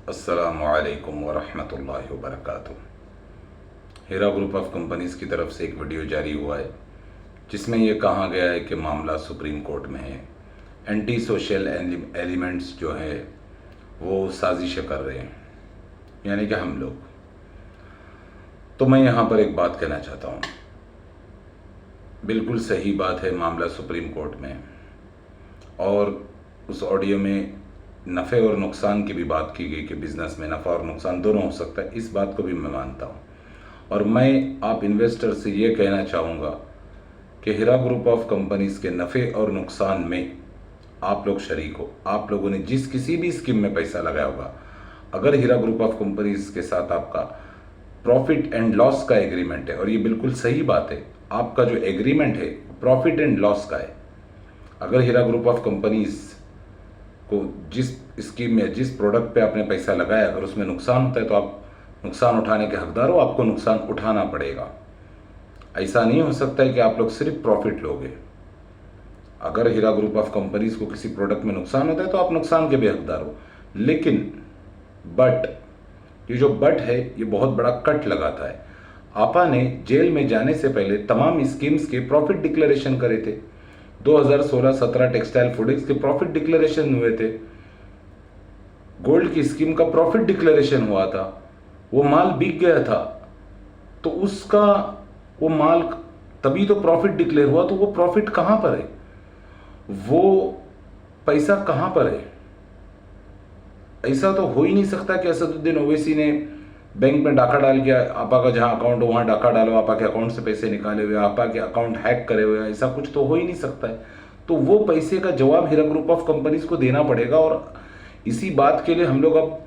अस्सलामुअलैकुम वरहमतुल्लाहि वबरकातुहू। हीरा group of companies की तरफ से एक वीडियो जारी हुआ है जिसमें ये कहा गया है कि मामला सुप्रीम कोर्ट में है। एंटी सोशल एलिमेंट्स जो है वो साजिशें कर रहे हैं, यानी कि हम लोग। तो मैं यहाँ पर एक बात कहना चाहता हूँ, बिल्कुल सही बात है, मामला सुप्रीम कोर्ट में। और उस ऑडियो में नफ़े और नुकसान की भी बात की गई कि बिज़नेस में नफ़ा और नुकसान दोनों हो सकता है। इस बात को भी मैं मानता हूँ और मैं आप इन्वेस्टर से ये कहना चाहूँगा कि हीरा ग्रुप ऑफ कंपनीज़ के नफ़े और नुकसान में आप लोग शरीक हो। आप लोगों ने जिस किसी भी स्कीम में पैसा लगाया होगा, अगर हीरा ग्रुप ऑफ कंपनीज़ के साथ आपका प्रॉफिट एंड लॉस का एग्रीमेंट है, और ये बिल्कुल सही बात है, आपका जो एग्रीमेंट है प्रॉफिट एंड लॉस का है। अगर हीरा ग्रुप ऑफ कंपनीज़ को जिस स्कीम में जिस प्रोडक्ट पे आपने पैसा लगाया, अगर उसमें नुकसान होता है तो आप नुकसान उठाने के हकदार हो, आपको नुकसान उठाना पड़ेगा। ऐसा नहीं हो सकता है कि आप लोग सिर्फ प्रॉफिट लोगे। अगर हीरा ग्रुप ऑफ कंपनीज को किसी प्रोडक्ट में नुकसान होता है तो आप नुकसान के भी हकदार हो। लेकिन बट ये जो बट है ये बहुत बड़ा कट लगाता है। आपा ने जेल में जाने से पहले तमाम स्कीम्स के प्रॉफिट डिक्लेरेशन करे थे। 2016-17 टेक्सटाइल फूडिंग्स के प्रॉफिट डिक्लेरेशन हुए थे। गोल्ड की स्कीम का प्रॉफिट डिक्लेरेशन हुआ था। वो माल बिक गया था तो उसका वो माल तभी तो प्रॉफिट डिक्लेयर हुआ। तो वो प्रॉफिट कहां पर है, वो पैसा कहां पर है? ऐसा तो हो ही नहीं सकता कि असदुद्दीन ओवैसी ने बैंक में डाका डाल के आपा का जहां अकाउंट हो वहां डाका डालो, आपा के अकाउंट से पैसे निकाले हुए, आपा के अकाउंट हैक करे हुए, ऐसा कुछ तो हो ही नहीं सकता है। तो वो पैसे का जवाब हीरा ग्रुप ऑफ कंपनीज को देना पड़ेगा। और इसी बात के लिए हम लोग अब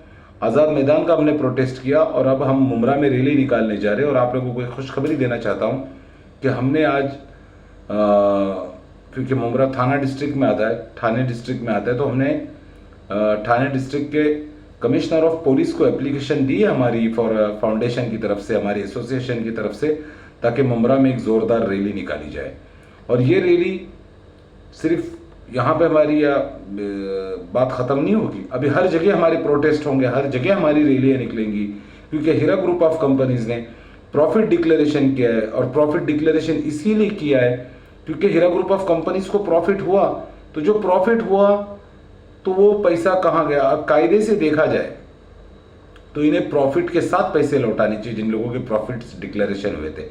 आज़ाद मैदान का हमने प्रोटेस्ट किया और अब हम मुमरा में रैली निकालने जा रहे हैं। और आप लोगों को एक खुशखबरी देना चाहता हूँ कि हमने आज क्योंकि मुमरा थाना डिस्ट्रिक्ट में आता है, ठाणे डिस्ट्रिक्ट में आता है, तो हमने ठाणे डिस्ट्रिक्ट के कमिश्नर ऑफ पुलिस को एप्लीकेशन दी है हमारी फाउंडेशन की तरफ से, हमारी एसोसिएशन की तरफ से, ताकि मुमरा में एक ज़ोरदार रैली निकाली जाए। और ये रैली सिर्फ यहाँ पे हमारी बात ख़त्म नहीं होगी, अभी हर जगह हमारे प्रोटेस्ट होंगे, हर जगह हमारी रैलियाँ निकलेंगी, क्योंकि हीरा ग्रुप ऑफ कंपनीज ने प्रॉफिट डिक्लेरेशन किया है। और प्रॉफिट डिक्लेरेशन इसीलिए किया है क्योंकि हीरा ग्रुप ऑफ कंपनीज को प्रॉफिट हुआ। तो जो प्रॉफिट हुआ तो वो पैसा कहाँ गया? अब कायदे से देखा जाए तो इन्हें प्रॉफिट के साथ पैसे लौटाने चाहिए जिन लोगों के प्रॉफिट्स डिक्लेरेशन हुए थे,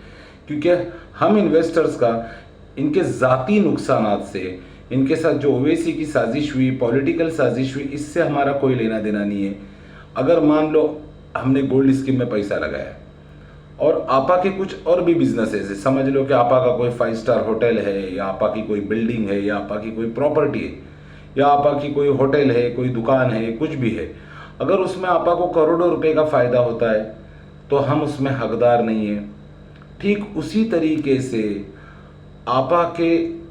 क्योंकि हम इन्वेस्टर्स का इनके ज़ाती नुकसानात से, इनके साथ जो ओवैसी की साजिश हुई, पॉलिटिकल साजिश हुई, इससे हमारा कोई लेना देना नहीं है। अगर मान लो हमने गोल्ड स्कीम में पैसा लगाया और आपा के कुछ और भी बिजनेसेस है, समझ लो कि आपा का कोई 5 स्टार होटल है, या आपा की कोई बिल्डिंग है, या आपा की कोई प्रॉपर्टी है, या आपा की कोई होटल है, कोई दुकान है, कुछ भी है, अगर उसमें आपा को करोड़ों रुपए का फ़ायदा होता है तो हम उसमें हकदार नहीं है। ठीक उसी तरीके से आपा के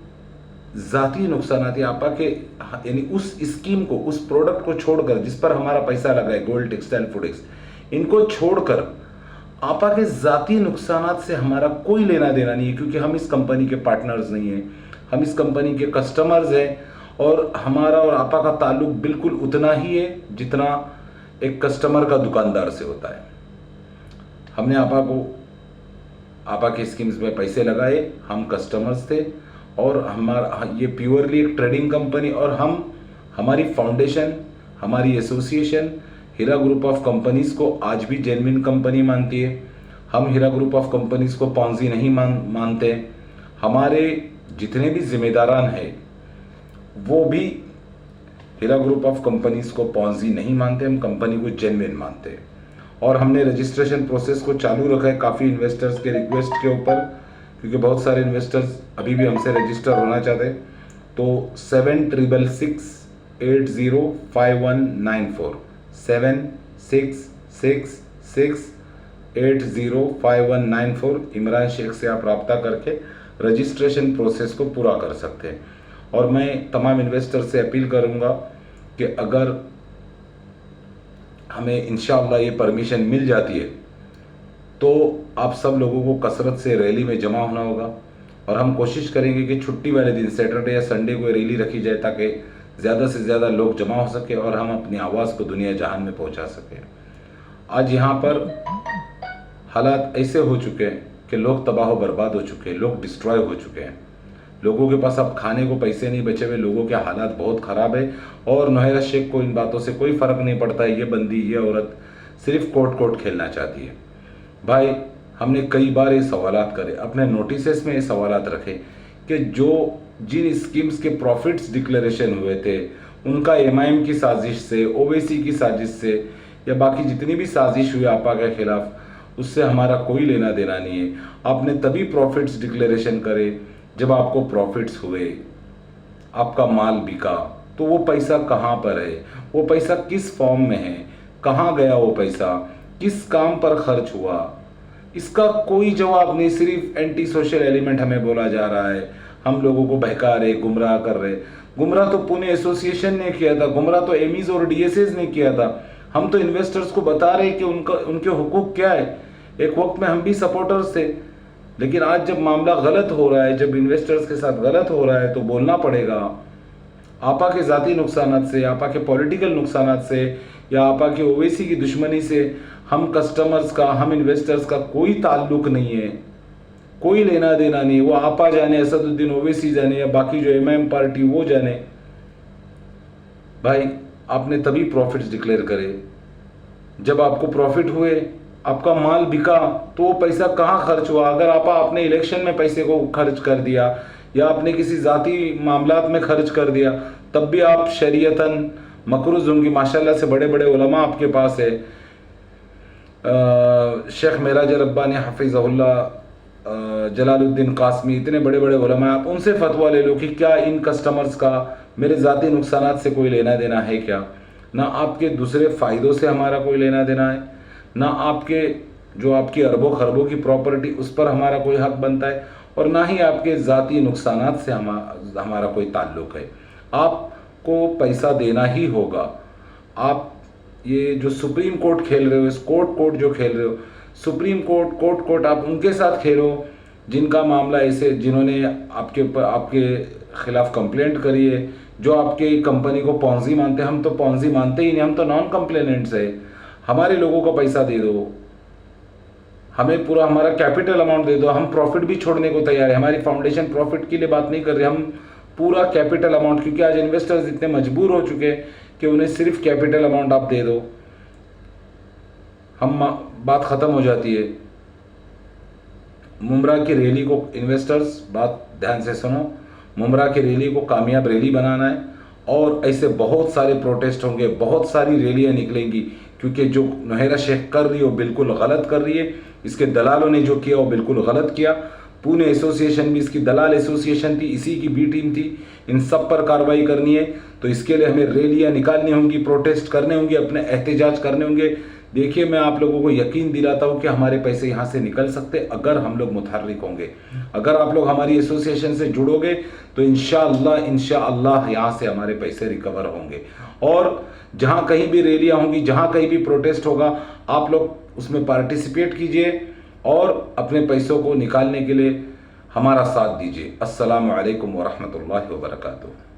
ज़ाती नुकसानात या आपा के यानी उस स्कीम को, उस प्रोडक्ट को छोड़कर जिस पर हमारा पैसा लगा है, गोल्ड टेक्सटाइल फूडिंग्स, इनको छोड़कर आपा के ज़ाती नुकसानात से हमारा कोई लेना देना नहीं है, क्योंकि हम इस कंपनी के पार्टनर्स नहीं हैं, हम इस कंपनी के कस्टमर्स हैं। और हमारा और आपा का ताल्लुक बिल्कुल उतना ही है जितना एक कस्टमर का दुकानदार से होता है। हमने आपा के स्कीम्स में पैसे लगाए, हम कस्टमर्स थे, और हमारा ये प्योरली एक ट्रेडिंग कंपनी, और हमारी फाउंडेशन, हमारी association Heera group of companies को आज भी जेन्युइन कंपनी मानती है। हम हीरा ग्रुप ऑफ कंपनीज़ को पॉन्जी नहीं मानते। हमारे जितने भी जिम्मेदारान हैं वो भी हीरा ग्रुप ऑफ कंपनीज़ को पॉन्जी नहीं मानते, हम कंपनी को जेन्युइन मानते हैं। और हमने रजिस्ट्रेशन प्रोसेस को चालू रखा है काफ़ी इन्वेस्टर्स के रिक्वेस्ट के ऊपर, क्योंकि बहुत सारे इन्वेस्टर्स अभी भी हमसे रजिस्टर होना चाहते हैं। तो 7666805194 7666805194 इमरान शेख से आप रब्ता करके रजिस्ट्रेशन प्रोसेस को पूरा कर सकते हैं। और मैं तमाम इन्वेस्टर से अपील करूंगा कि अगर हमें इंशाअल्लाह ये परमिशन मिल जाती है तो आप सब लोगों को कसरत से रैली में जमा होना होगा। और हम कोशिश करेंगे कि छुट्टी वाले दिन, सैटरडे या संडे को रैली रखी जाए, ताकि ज़्यादा से ज़्यादा लोग जमा हो सके और हम अपनी आवाज़ को दुनिया जहान में पहुंचा सकें। आज यहाँ पर हालात ऐसे हो चुके हैं कि लोग तबाह बर्बाद हो चुके हैं, लोग डिस्ट्रॉय हो चुके हैं, लोगों के पास अब खाने को पैसे नहीं बचे हुए, लोगों के हालात बहुत ख़राब है। और नौहरा शेख को इन बातों से कोई फ़र्क नहीं पड़ता है, ये बंदी ये औरत सिर्फ कोर्ट खेलना चाहती है। भाई हमने कई बार ये सवालात करे, अपने नोटिस में ये सवालात रखे कि जो जिन स्कीम्स के प्रॉफिट्स डिक्लेरेशन हुए थे उनका MIM की साजिश से, OWC की साजिश से या बाकी जितनी भी साजिश हुई आपा के खिलाफ, उससे हमारा कोई लेना देना नहीं है। आपने तभी प्रॉफिट्स डिक्लेरेशन करे जब आपको प्रॉफिट्स हुए, आपका माल बिका, तो वो पैसा कहाँ पर है, वो पैसा किस फॉर्म में है, कहाँ गया वो पैसा, किस काम पर खर्च हुआ, इसका कोई जवाब नहीं। सिर्फ एंटी सोशल एलिमेंट हमें बोला जा रहा है, हम लोगों को बहका रहे, गुमराह कर रहे। गुमराह तो पुणे एसोसिएशन ने किया था, गुमराह तो एमीज और DSAs ने किया था। हम तो इन्वेस्टर्स को बता रहे कि उनके हुकूक क्या है। एक वक्त में हम भी सपोर्टर्स थे, लेकिन आज जब मामला गलत हो रहा है, जब इन्वेस्टर्स के साथ गलत हो रहा है, तो बोलना पड़ेगा। आपा के ज़ाती नुकसानात से, आपा के पॉलिटिकल नुकसानात से या आपा के OWC की दुश्मनी से हम कस्टमर्स का, हम इन्वेस्टर्स का कोई ताल्लुक नहीं है, कोई लेना देना नहीं है। वो आपा जाने, असदुद्दीन OWC जाने या बाकी जो MIM पार्टी वो जाने। भाई आपने तभी प्रॉफिट्स डिक्लेयर करे जब आपको प्रॉफिट हुए, आपका माल बिका, तो वो पैसा कहाँ खर्च हुआ। अगर आपने इलेक्शन में पैसे को खर्च कर दिया या आपने किसी ज़ाती मामलात में खर्च कर दिया, तब भी आप शरीयतन मकरूज होंगी। माशाल्लाह से बड़े बड़े उलमा आपके पास है, शेख मेराज रब्बानी हफिज़हुल्लाह, जलालुद्दीन कासमी, इतने बड़े बड़े उलमा, आप उनसे फतवा ले लो कि क्या इन कस्टमर्स का मेरे ज़ाती नुकसानात से कोई लेना देना है क्या। ना आपके दूसरे फ़ायदों से हमारा कोई लेना देना है, ना आपके जो आपकी अरबों खरबों की प्रॉपर्टी उस पर हमारा कोई हक बनता है, और ना ही आपके ज़ाती नुकसानात से हमारा कोई ताल्लुक़ है। आपको पैसा देना ही होगा। आप ये जो सुप्रीम कोर्ट खेल रहे हो, इस कोर्ट जो खेल रहे हो, सुप्रीम कोर्ट आप उनके साथ खेलो जिनका मामला ऐसे, जिन्होंने आपके खिलाफ कंप्लेंट करी है, जो आपके कंपनी को पॉन्जी मानते हैं। हम तो पॉन्जी मानते ही नहीं, हम तो नॉन कंप्लेनेंट्स है। हमारे लोगों को पैसा दे दो, हमें पूरा हमारा कैपिटल अमाउंट दे दो, हम प्रॉफिट भी छोड़ने को तैयार है। हमारी फाउंडेशन प्रॉफिट के लिए बात नहीं कर रही, हम पूरा कैपिटल अमाउंट, क्योंकि आज इन्वेस्टर्स इतने मजबूर हो चुके हैं कि उन्हें सिर्फ कैपिटल अमाउंट आप दे दो, हम बात ख़त्म हो जाती है। मुमरा की रैली को इन्वेस्टर्स, बात ध्यान से सुनो, मुमरा की रैली को कामयाब रैली बनाना है, और ऐसे बहुत सारे प्रोटेस्ट होंगे, बहुत सारी रैलियां निकलेंगी, क्योंकि जो नौहरा शेख कर रही है वो बिल्कुल गलत कर रही है। इसके दलालों ने जो किया वो बिल्कुल गलत किया। पुणे एसोसिएशन भी इसकी दलाल एसोसिएशन थी, इसी की B टीम थी। इन सब पर कार्रवाई करनी है, तो इसके लिए हमें रैलियां निकालनी होंगी, प्रोटेस्ट करने होंगे, अपने एहतजाज करने होंगे। देखिए, मैं आप लोगों को यकीन दिलाता हूँ कि हमारे पैसे यहाँ से निकल सकते अगर हम लोग मुतहर्रिक होंगे। अगर आप लोग हमारी एसोसिएशन से जुड़ोगे तो इंशाअल्लाह यहाँ से हमारे पैसे रिकवर होंगे। और जहाँ कहीं भी रैलियाँ होंगी, जहाँ कहीं भी प्रोटेस्ट होगा, आप लोग उसमें पार्टिसिपेट कीजिए और अपने पैसों को निकालने के लिए हमारा साथ दीजिए। अस्सलामु अलैकुम वरहमतुल्लाहि वबरकातुहू।